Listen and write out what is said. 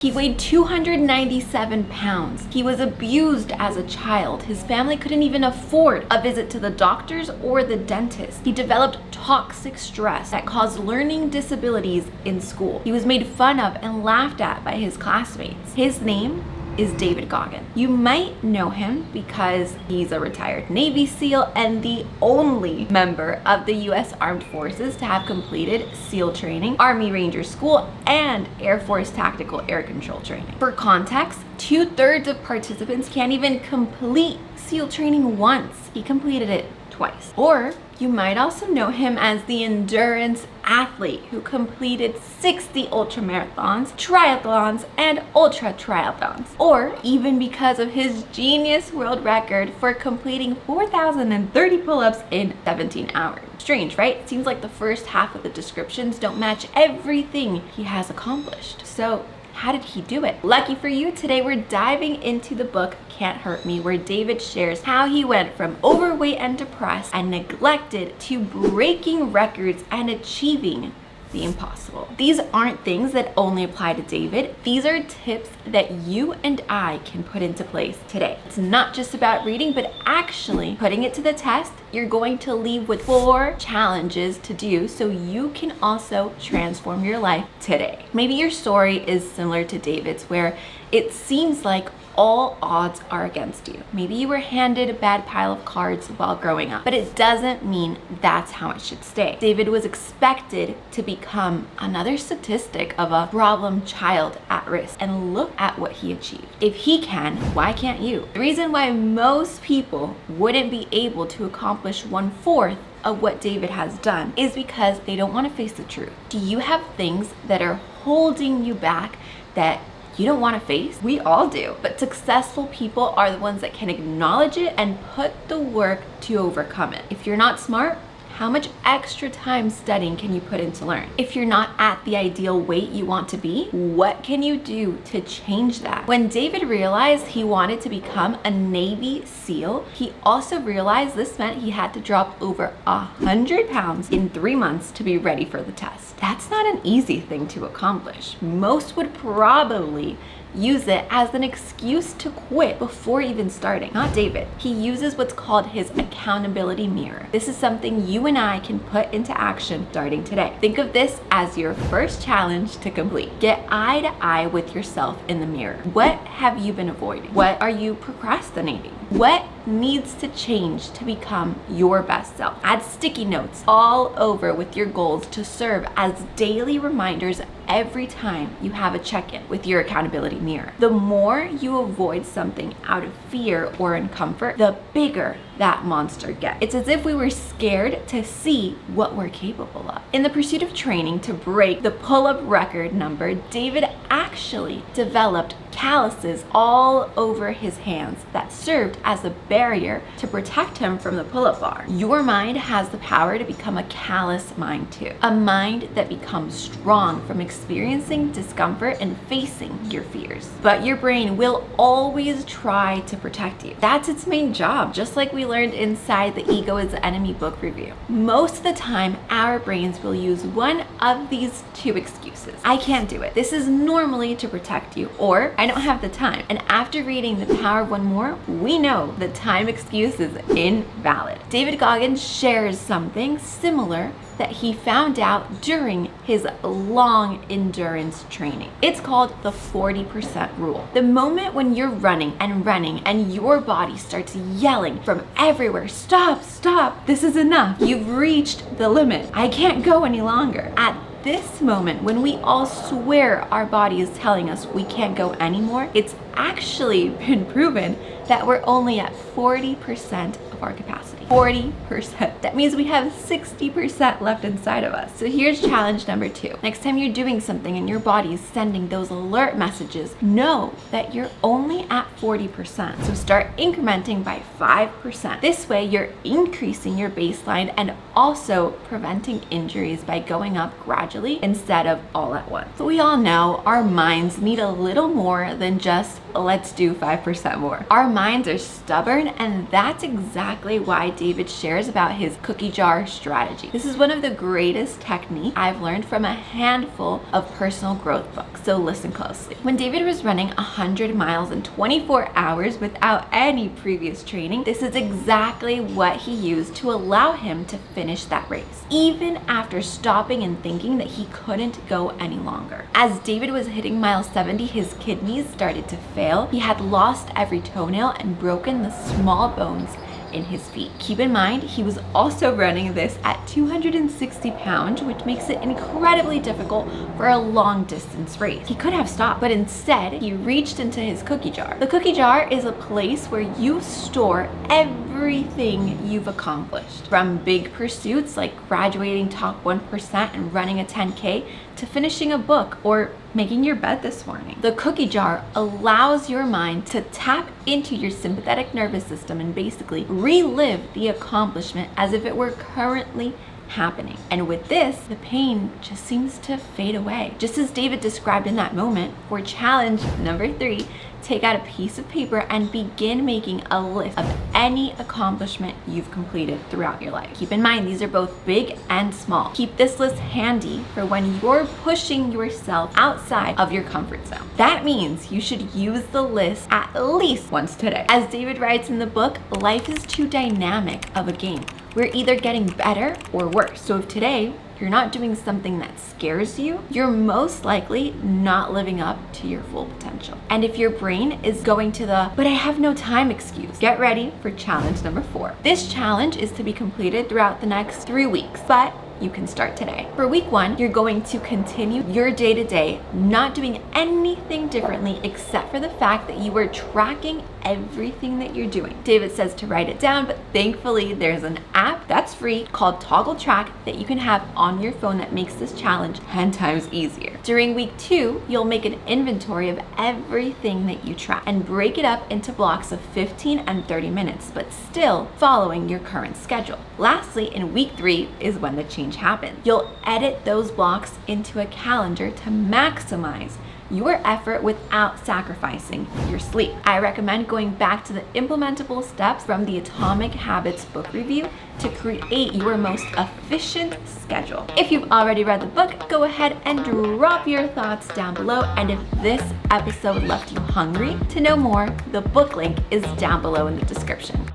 He weighed 297 pounds. He was abused as a child. His family couldn't even afford a visit to the doctors or the dentist. He developed toxic stress that caused learning disabilities in school. He was made fun of and laughed at by his classmates. His name is David Goggins. You might know him because he's a retired Navy SEAL and the only member of the U.S. Armed Forces to have completed SEAL training, Army Ranger School, and Air Force Tactical Air Control training. For context, 2/3 of participants can't even complete SEAL training once. He completed it twice. Or you might also know him as the endurance athlete who completed 60 ultramarathons, triathlons, and ultra triathlons. Or even because of his genius world record for completing 4,030 pull-ups in 17 hours. Strange, right? Seems like the first half of the descriptions don't match everything he has accomplished. So how did he do it? Lucky for you, today we're diving into the book Can't Hurt Me, where David shares how he went from overweight and depressed and neglected to breaking records and achieving the impossible. These aren't things that only apply to David. These are tips that you and I can put into place today. It's not just about reading, but actually putting it to the test. You're going to leave with 4 challenges to do so you can also transform your life today. Maybe your story is similar to David's, where it seems like all odds are against you. Maybe you were handed a bad pile of cards while growing up, but it doesn't mean that's how it should stay. David was expected to become another statistic of a problem child at risk, and look at what he achieved. If he can, why can't you? The reason why most people wouldn't be able to accomplish 1/4 of what David has done is because they don't want to face the truth. Do you have things that are holding you back that you don't want to face? We all do. But successful people are the ones that can acknowledge it and put the work to overcome it. If you're not smart, how much extra time studying can you put in to learn? If you're not at the ideal weight you want to be, what can you do to change that? When David realized he wanted to become a Navy SEAL, he also realized this meant he had to drop over 100 pounds in 3 months to be ready for the test. That's not an easy thing to accomplish. Most would probably use it as an excuse to quit before even starting. Not David. He uses what's called his accountability mirror. This is something you and I can put into action starting today. Think of this as your first challenge to complete. Get eye to eye with yourself in the mirror. What have you been avoiding? What are you procrastinating? What needs to change to become your best self? Add sticky notes all over with your goals to serve as daily reminders every time you have a check-in with your accountability mirror. The more you avoid something out of fear or in comfort, the bigger that monster gets. It's as if we were scared to see what we're capable of. In the pursuit of training to break the pull-up record number, David actually developed calluses all over his hands that served as a barrier to protect him from the pull-up bar. Your mind has the power to become a callous mind too. A mind that becomes strong from experiencing discomfort and facing your fears. But your brain will always try to protect you. That's its main job, just like we learned inside the Ego is the Enemy book review. Most of the time, our brains will use one of these 2 excuses. I can't do it. This is normally to protect you, or I don't have the time. And after reading The Power of One More, we know the time excuse is invalid. David Goggins shares something similar that he found out during his long endurance training. It's called the 40% rule. The moment when you're running and your body starts yelling from everywhere, stop, stop, this is enough. You've reached the limit. I can't go any longer. At this moment, when we all swear our body is telling us we can't go anymore, it's actually been proven that we're only at 40% of our capacity. 40%. That means we have 60% left inside of us. So here's challenge number 2. Next time you're doing something and your body is sending those alert messages, know that you're only at 40%. So start incrementing by 5%. This way you're increasing your baseline and also preventing injuries by going up gradually instead of all at once. But we all know our minds need a little more than just let's do 5% more. Our minds are stubborn, and that's exactly why David shares about his cookie jar strategy. This is one of the greatest techniques I've learned from a handful of personal growth books, so listen closely. When David was running 100 miles in 24 hours without any previous training, this is exactly what he used to allow him to finish that race, even after stopping and thinking that he couldn't go any longer. As David was hitting mile 70, his kidneys started to fail. He had lost every toenail and broken the small bones in his feet. Keep in mind, he was also running this at 260 pounds, which makes it incredibly difficult for a long distance race. He could have stopped, but instead he reached into his cookie jar. The cookie jar is a place where you store everything you've accomplished, from big pursuits like graduating top 1% and running a 10K to finishing a book or making your bed this morning. The cookie jar allows your mind to tap into your sympathetic nervous system and basically relive the accomplishment as if it were currently happening. And with this, the pain just seems to fade away. Just as David described in that moment, for challenge number 3, take out a piece of paper and begin making a list of any accomplishment you've completed throughout your life. Keep in mind, these are both big and small. Keep this list handy for when you're pushing yourself outside of your comfort zone. That means you should use the list at least once today. As David writes in the book, life is too dynamic of a game. We're either getting better or worse. So if today you're not doing something that scares you, you're most likely not living up to your full potential. And if your brain is going to the "but I have no time" excuse, get ready for challenge number 4. This challenge is to be completed throughout the next 3 weeks, but you can start today. For week 1, you're going to continue your day-to-day, not doing anything differently except for the fact that you are tracking everything that you're doing. David says to write it down, but thankfully there's an app that's free called Toggle Track that you can have on your phone that makes this challenge 10 times easier. During week 2, you'll make an inventory of everything that you track and break it up into blocks of 15 and 30 minutes, but still following your current schedule. Lastly, in week 3 is when the change happens. You'll edit those blocks into a calendar to maximize your effort without sacrificing your sleep. I recommend going back to the implementable steps from the Atomic Habits book review to create your most efficient schedule. If you've already read the book, go ahead and drop your thoughts down below. And if this episode left you hungry to know more, the book link is down below in the description.